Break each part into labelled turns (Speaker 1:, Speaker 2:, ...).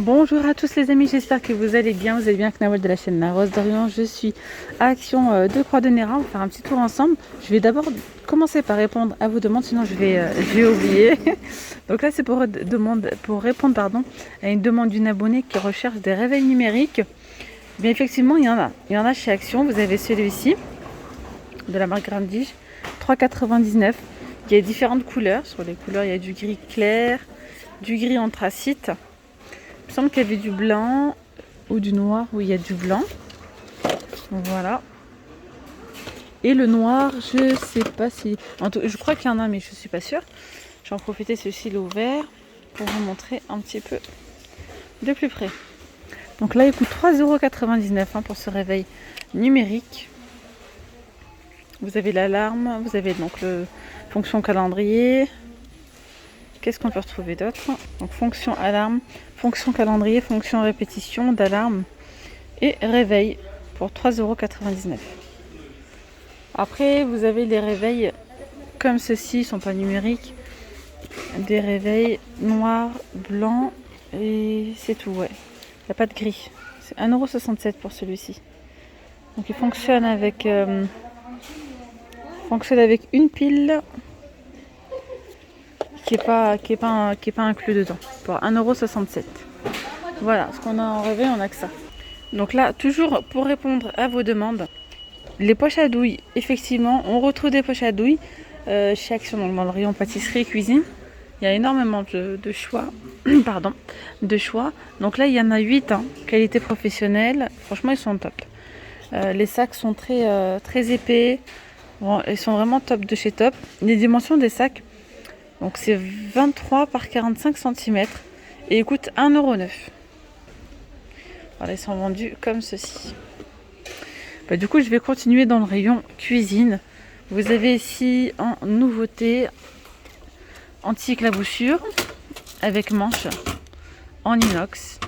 Speaker 1: Bonjour à tous les amis, j'espère que vous allez bien avec Nawal de la chaîne La Rose d'Orient. Je suis à Action de Croix de Néra, on va faire un petit tour ensemble. Je vais d'abord commencer par répondre à vos demandes, sinon je vais oublier. Donc là c'est pour répondre à une demande d'une abonnée qui recherche des réveils numériques. Bien effectivement il y en a chez Action. Vous avez celui-ci de la marque Grandige, 3,99. Il y a différentes couleurs, sur les couleurs il y a du gris clair, du gris anthracite. Il me semble qu'il y avait du blanc ou du noir. Oui, il y a du blanc. Voilà. Et le noir, je sais pas si... je crois qu'il y en a, mais je suis pas sûre. Je vais en profiter, celui-ci il est ouvert pour vous montrer un petit peu de plus près. Donc là, il coûte 3,99 € pour ce réveil numérique. Vous avez l'alarme, vous avez donc le fonction calendrier. Qu'est-ce qu'on peut retrouver d'autre? Donc fonction alarme, fonction calendrier, fonction répétition d'alarme et réveil pour 3,99 €. Après, vous avez les réveils comme ceci, ils ne sont pas numériques. Des réveils noirs, blancs et c'est tout, ouais. Il n'y a pas de gris. C'est 1,67 € pour celui-ci. Donc il fonctionne avec une pile qui est pas inclus dedans, pour 1,67 €. Voilà, ce qu'on a en réveil, on a que ça. Donc là, toujours pour répondre à vos demandes, les poches à douille, effectivement, on retrouve des poches à douille chez Action, dans le rayon pâtisserie et cuisine. Il y a énormément de choix. de choix. Donc là, il y en a 8, qualité professionnelle. Franchement, ils sont top. Les sacs sont très épais. Bon, ils sont vraiment top de chez Top. Les dimensions des sacs, donc c'est 23 par 45 cm et ils coûtent 1,09 €. Voilà, ils sont vendus comme ceci. Du coup, je vais continuer dans le rayon cuisine. Vous avez ici en nouveauté anti-éclaboussure avec manche en inox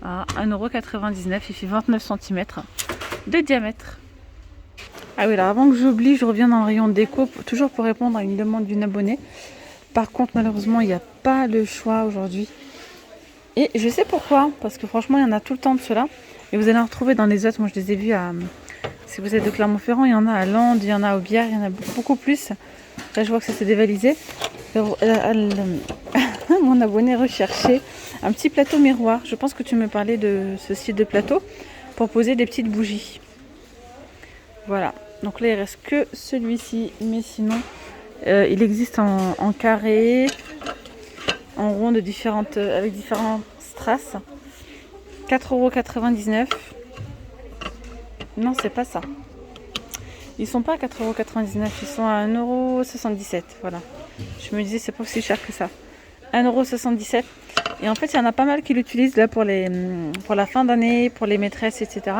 Speaker 1: à 1,99 €. Il fait 29 cm de diamètre. Ah oui, alors avant que j'oublie, je reviens dans le rayon déco, toujours pour répondre à une demande d'une abonnée. Par contre, malheureusement, il n'y a pas le choix aujourd'hui. Et je sais pourquoi, parce que franchement, il y en a tout le temps de cela. Et vous allez en retrouver dans les autres. Moi, je les ai vus si vous êtes de Clermont-Ferrand, il y en a à Landes, il y en a au Biard, il y en a beaucoup plus. Là, je vois que ça s'est dévalisé. Mon abonné recherchait un petit plateau miroir. Je pense que tu me parlais de ce style de plateau pour poser des petites bougies. Voilà. Donc là, il reste que celui-ci. Mais sinon, il existe en carré, en rond avec différentes strass. 4,99 €. Non, c'est pas ça. Ils sont pas à 4,99 €, ils sont à 1,77 €. Voilà. Je me disais, c'est pas aussi cher que ça. 1,77 €. Et en fait, il y en a pas mal qui l'utilisent là pour la fin d'année, pour les maîtresses, etc.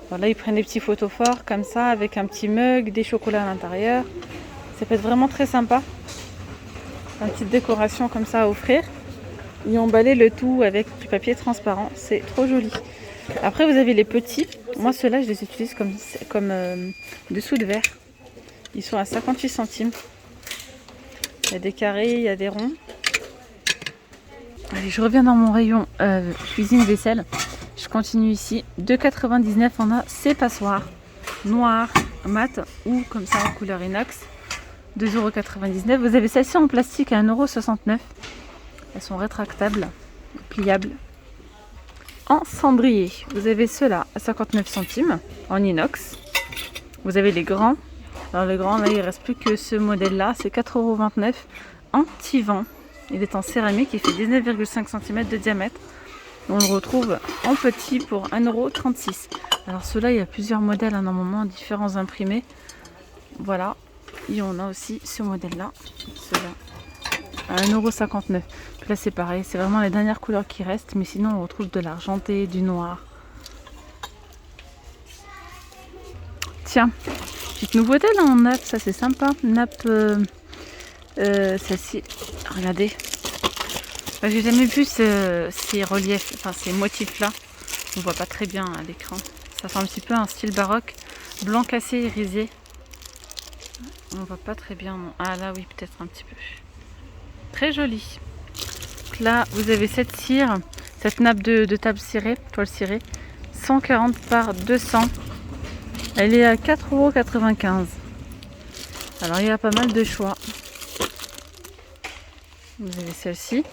Speaker 1: Voilà, ils prennent des petits photos forts comme ça, avec un petit mug, des chocolats à l'intérieur. Ça peut être vraiment très sympa. Une petite décoration comme ça à offrir. Ils ont emballé le tout avec du papier transparent. C'est trop joli. Après, vous avez les petits. Moi, ceux-là, je les utilise comme dessous de verre. Ils sont à 58 centimes. Il y a des carrés, il y a des ronds. Allez, je reviens dans mon rayon cuisine vaisselle. Je continue ici. 2,99 €, on a ces passoires noires, mat ou comme ça en couleur inox. 2,99 €. Vous avez celle-ci en plastique à 1,69 €. Elles sont rétractables, pliables. En cendrier, vous avez ceux-là à 59 centimes en inox. Vous avez les grands. Alors le grand, là, il ne reste plus que ce modèle-là. C'est 4,29 € en Tivan. Il est en céramique, il fait 19,5 cm de diamètre. On le retrouve en petit pour 1,36 €. Alors ceux-là, il y a plusieurs modèles normalement, différents imprimés. Voilà. Et on a aussi ce modèle-là. Ceux-là à 1,59 €. Là, c'est pareil. C'est vraiment les dernières couleurs qui restent. Mais sinon, on retrouve de l'argenté, du noir. Tiens, petite nouveauté là en nappe. Ça, c'est sympa. Nappe, celle-ci. Regardez. J'ai jamais vu ces reliefs, enfin ces motifs-là. On voit pas très bien à l'écran. Ça fait un petit peu un style baroque. Blanc cassé irisé. On voit pas très bien. Non. Ah là, oui, peut-être un petit peu. Très joli. Donc là, vous avez cette cire. Cette nappe de table cirée, toile cirée, 140 par 200. Elle est à 4,95 €. Alors il y a pas mal de choix. Vous avez celle-ci.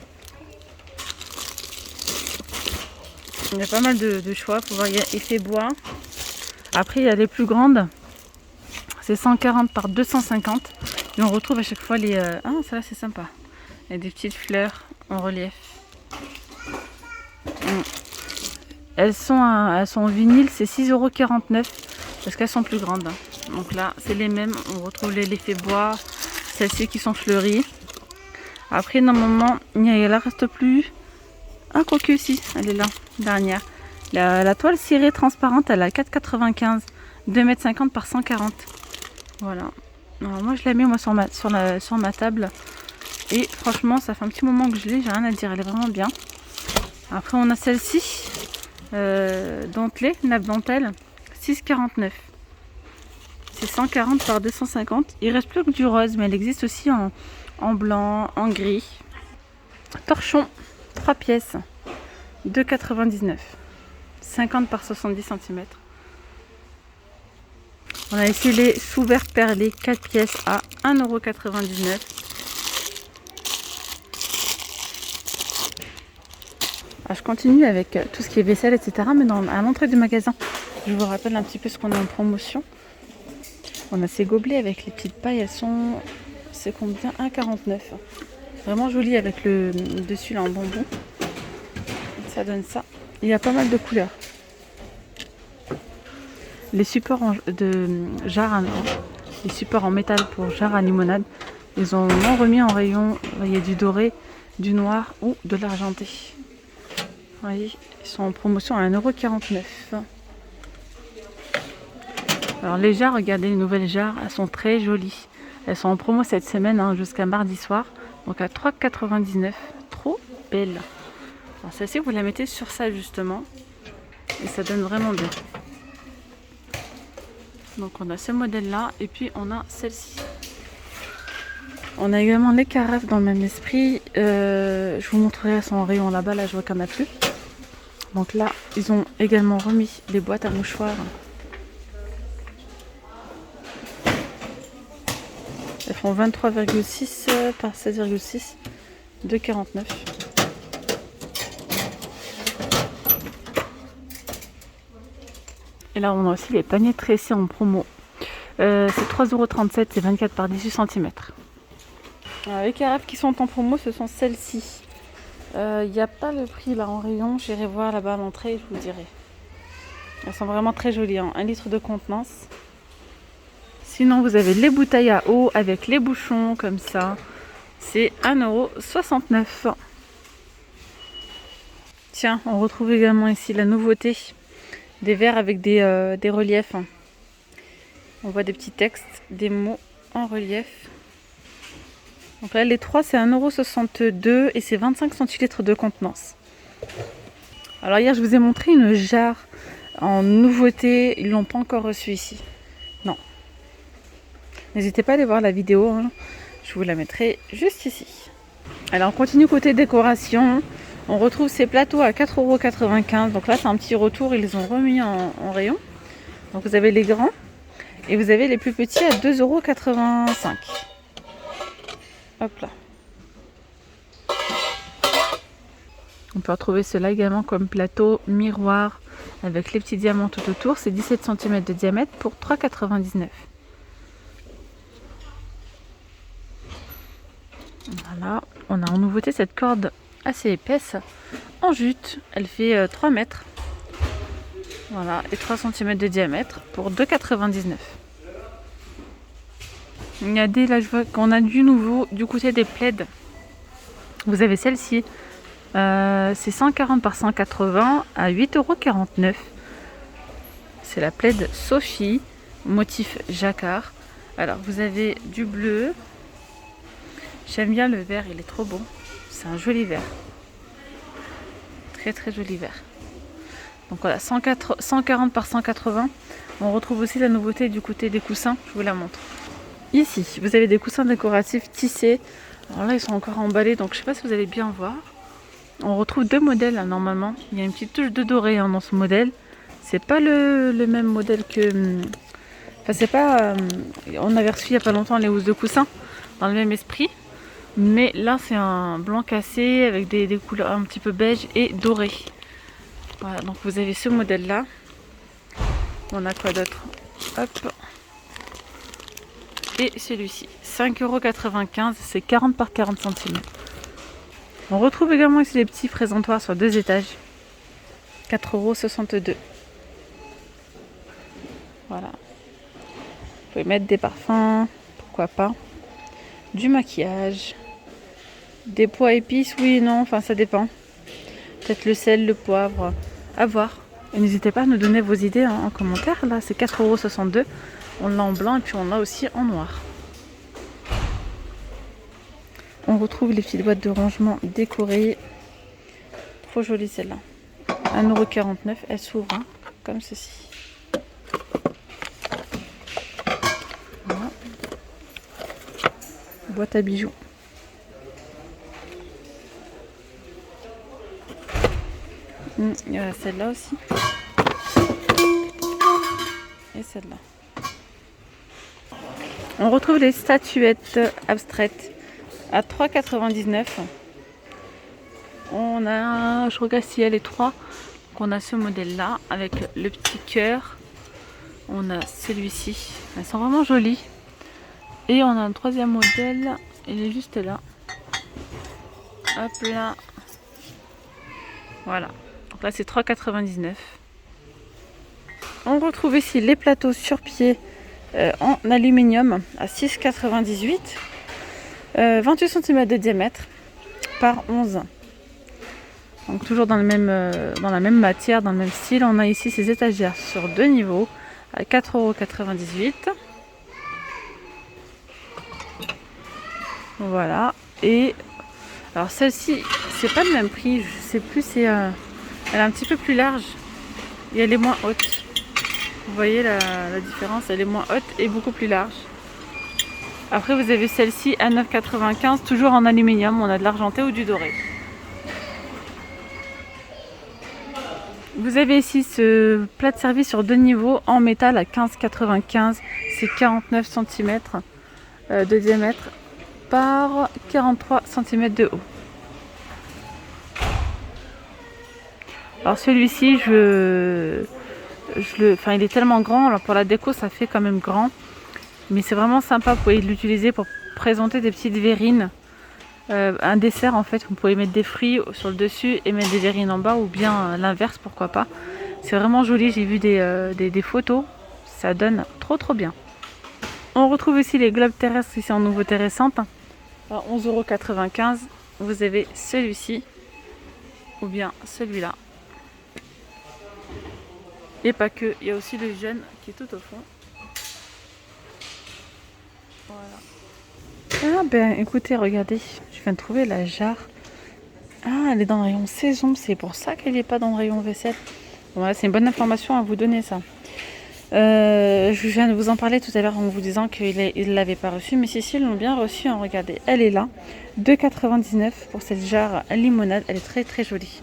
Speaker 1: Il y a pas mal de choix. Pour voir, il y a effet bois. Après il y a les plus grandes. C'est 140 par 250. Et on retrouve à chaque fois les... Ah, ça là c'est sympa. Il y a des petites fleurs en relief. Elles sont en vinyle, c'est 6,49 € parce qu'elles sont plus grandes. Donc là, c'est les mêmes. On retrouve l'effet bois, celles-ci qui sont fleuries. Après, normalement, il ne reste plus. Ah, quoique si, elle est là, dernière. La toile cirée transparente, elle a 4,95 €, 2,50 m par 140. Voilà. Alors moi, je la mets moi, sur ma table. Et franchement, ça fait un petit moment que je l'ai, j'ai rien à dire, elle est vraiment bien. Après, on a celle-ci. Dentelée, nappe dentelle, 6,49 €. C'est 140 par 250. Il reste plus que du rose, mais elle existe aussi en blanc, en gris. Torchon, 3 pièces, 2,99 €. 50 par 70 cm. On a ici les sous-verts perlés, 4 pièces à 1,99 €. Alors, je continue avec tout ce qui est vaisselle, etc. Mais à l'entrée du magasin, je vous rappelle un petit peu ce qu'on a en promotion. On a ces gobelets avec les petites pailles. Elles sont... C'est combien? 1,49 €. Vraiment joli avec le dessus là en bonbon. Ça donne ça. Il y a pas mal de couleurs. Les supports de jarres, les supports en métal pour jarres à limonade, ils ont remis en rayon. Il y a du doré, du noir ou de l'argenté. Vous voyez, ils sont en promotion à 1,49 €. Alors les jarres, regardez les nouvelles jarres, elles sont très jolies. Elles sont en promo cette semaine jusqu'à mardi soir. Donc à 3,99 €. Trop belle. Alors celle-ci, vous la mettez sur ça justement. Et ça donne vraiment bien. Donc on a ce modèle-là. Et puis on a celle-ci. On a également les carafes dans le même esprit. Je vous montrerai, elles sont en rayon là-bas. Là, je vois qu'il n'y en a plus. Donc là, ils ont également remis les boîtes à mouchoirs. Elles font 23,6 par 16,6, 2,49 €. Et là, on a aussi les paniers tressés en promo. C'est 3,37 €, c'est 24 par 18 cm. Alors, les carafes qui sont en promo, ce sont celles-ci. Il n'y a pas le prix là en rayon. J'irai voir là-bas à l'entrée et je vous dirai. Elles sont vraiment très jolies. 1 litre de contenance. Sinon, vous avez les bouteilles à eau avec les bouchons comme ça. C'est 1,69 €. Tiens, on retrouve également ici la nouveauté. Des verres avec des reliefs. On voit des petits textes, des mots en relief. Donc là, les trois, c'est 1,62 € et c'est 25 centilitres de contenance. Alors hier, je vous ai montré une jarre en nouveauté. Ils ne l'ont pas encore reçue ici. Non. N'hésitez pas à aller voir la vidéo. Je vous la mettrai juste ici. Alors, on continue côté décoration. On retrouve ces plateaux à 4,95 €. Donc là, c'est un petit retour. Ils les ont remis en rayon. Donc vous avez les grands. Et vous avez les plus petits à 2,85 €. Hop là. On peut retrouver cela également comme plateau miroir avec les petits diamants tout autour. C'est 17 cm de diamètre pour 3,99 €. Voilà. On a en nouveauté cette corde assez épaisse en jute. Elle fait 3 mètres. Voilà. Et 3 cm de diamètre pour 2,99 €. Il y a là, je vois qu'on a du nouveau du côté des plaids. Vous avez celle-ci. C'est 140 par 180 à 8,49 €. C'est la plaid Sophie, motif jacquard. Alors, vous avez du bleu. J'aime bien le vert, il est trop beau. C'est un joli vert. Très très joli vert. Donc voilà, 140 par 180. On retrouve aussi la nouveauté du côté des coussins. Je vous la montre. Ici, vous avez des coussins décoratifs tissés. Alors là, ils sont encore emballés, donc je ne sais pas si vous allez bien voir. On retrouve deux modèles là, normalement. Il y a une petite touche de doré dans ce modèle. C'est pas le même modèle que... Enfin, c'est pas... on avait reçu il y a pas longtemps les housses de coussin dans le même esprit. Mais là, c'est un blanc cassé avec des couleurs un petit peu beige et doré. Voilà, donc vous avez ce modèle là. On a quoi d'autre? Hop. Et celui-ci, 5,95 €, c'est 40 par 40 cm. On retrouve également ici les petits présentoirs sur 2 étages. 4,62 €. Voilà. Vous pouvez mettre des parfums, pourquoi pas. Du maquillage. Des pois épices, oui et non, enfin ça dépend. Peut-être le sel, le poivre, à voir. Et n'hésitez pas à nous donner vos idées en commentaire. Là, c'est 4,62 €. On l'a en blanc et puis on l'a aussi en noir. On retrouve les petites boîtes de rangement décorées. Trop jolie celle-là. 1,49 €. Elle s'ouvre hein, comme ceci. Voilà. Boîte à bijoux. Il y a celle-là aussi. Et celle-là. On retrouve les statuettes abstraites à 3,99 €. On a, je regarde si elle est 3. Donc on a ce modèle-là avec le petit cœur. On a celui-ci. Elles sont vraiment jolies. Et on a un troisième modèle. Il est juste là. Hop là. Voilà. Donc là c'est 3,99 €. On retrouve ici les plateaux sur pied en aluminium à 6,98 €. 28 cm de diamètre par 11. Donc toujours dans la même matière, dans le même style. On a ici ces étagères sur 2 niveaux à 4,98 €. Voilà. Et alors celle-ci, c'est pas le même prix, je sais plus, elle est un petit peu plus large et elle est moins haute. Vous voyez la différence, elle est moins haute et beaucoup plus large. Après vous avez celle-ci à 9,95 €, toujours en aluminium, on a de l'argenté ou du doré. Vous avez ici ce plat de service sur 2 niveaux en métal à 15,95 €. C'est 49 cm de diamètre par 43 cm de haut. Alors celui-ci, il est tellement grand, alors pour la déco ça fait quand même grand. Mais c'est vraiment sympa, vous pouvez l'utiliser pour présenter des petites verrines. Un dessert en fait, vous pouvez mettre des fruits sur le dessus et mettre des verrines en bas ou bien l'inverse, pourquoi pas. C'est vraiment joli, j'ai vu des photos, ça donne trop bien. On retrouve ici les globes terrestres ici en nouveauté récente. À 11,95 €, vous avez celui-ci ou bien celui-là. Et pas que, il y a aussi le jaune qui est tout au fond. Voilà. Ah ben écoutez, regardez, je viens de trouver la jarre. Ah, elle est dans le rayon saison, c'est pour ça qu'elle n'est pas dans le rayon vaisselle. Voilà, c'est une bonne information à vous donner ça. Je viens de vous en parler tout à l'heure en vous disant qu'il ne l'avait pas reçue, mais si, ils l'ont bien reçue. Hein, regardez, elle est là, 2,99 € pour cette jarre à limonade. Elle est très jolie.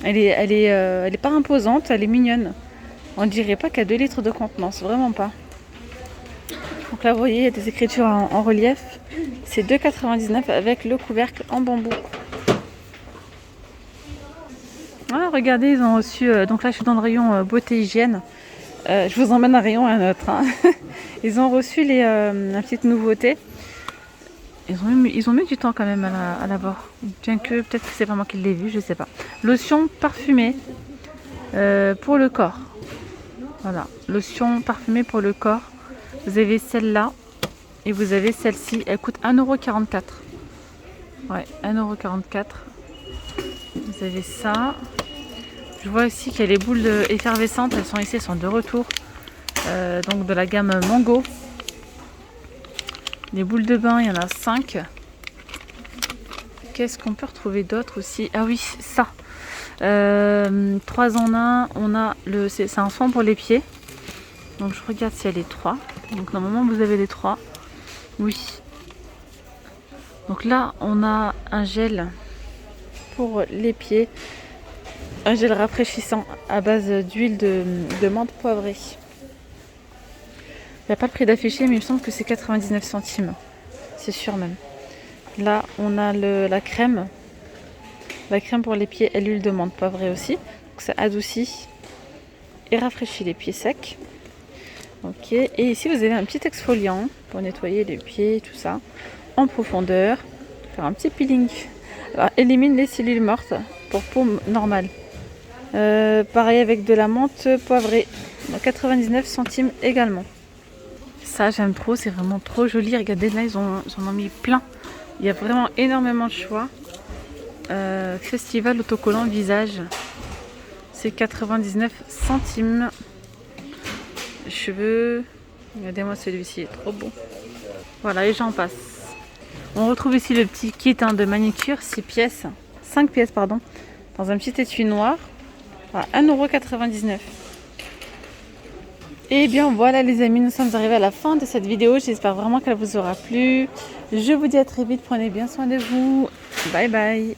Speaker 1: Elle est pas imposante, elle est mignonne. On dirait pas qu'elle a 2 litres de contenance, vraiment pas. Donc là, vous voyez, il y a des écritures en relief. C'est 2,99 € avec le couvercle en bambou. Ah, regardez, ils ont reçu... donc là, je suis dans le rayon beauté hygiène. Je vous emmène d'un rayon à un autre. Hein. Ils ont reçu la petite nouveauté. Ils ont mis du temps quand même à l'avoir. Bien que peut-être que c'est pas moi qui l'ai vu, je sais pas. Lotion parfumée pour le corps. Voilà, lotion parfumée pour le corps. Vous avez celle-là et vous avez celle-ci. Elle coûte 1,44 €. Ouais, 1,44 €. Vous avez ça. Je vois aussi qu'il y a les boules effervescentes. Elles sont ici, elles sont de retour. Donc de la gamme Mango. Les boules de bain, il y en a 5. Qu'est-ce qu'on peut retrouver d'autre aussi? Ah oui, ça. 3 en 1. On a c'est un soin pour les pieds. Donc je regarde si elle est 3. Donc normalement vous avez les 3. Oui. Donc là on a un gel pour les pieds. Un gel rafraîchissant à base d'huile de menthe poivrée. Il n'y a pas le prix d'affiché, mais il me semble que c'est 99 centimes. C'est sûr même. Là, on a la crème. La crème pour les pieds et l'huile de menthe poivrée aussi. Donc ça adoucit et rafraîchit les pieds secs. Ok. Et ici, vous avez un petit exfoliant pour nettoyer les pieds, tout ça, en profondeur. Faire un petit peeling. Alors, élimine les cellules mortes pour peau normale. Pareil avec de la menthe poivrée. 99 centimes également. Ça, j'aime trop. C'est vraiment trop joli. Regardez, là, ils en ont mis plein. Il y a vraiment énormément de choix. Festival autocollant visage, c'est 99 centimes. Cheveux, regardez-moi celui-ci, est trop beau. Voilà, et j'en passe. On retrouve ici le petit kit de manicure, 6 pièces, 5 pièces pardon, dans un petit étui noir à 1,99 €. Et bien voilà les amis, nous sommes arrivés à la fin de cette vidéo. J'espère vraiment qu'elle vous aura plu. Je vous dis à très vite, prenez bien soin de vous. Bye bye.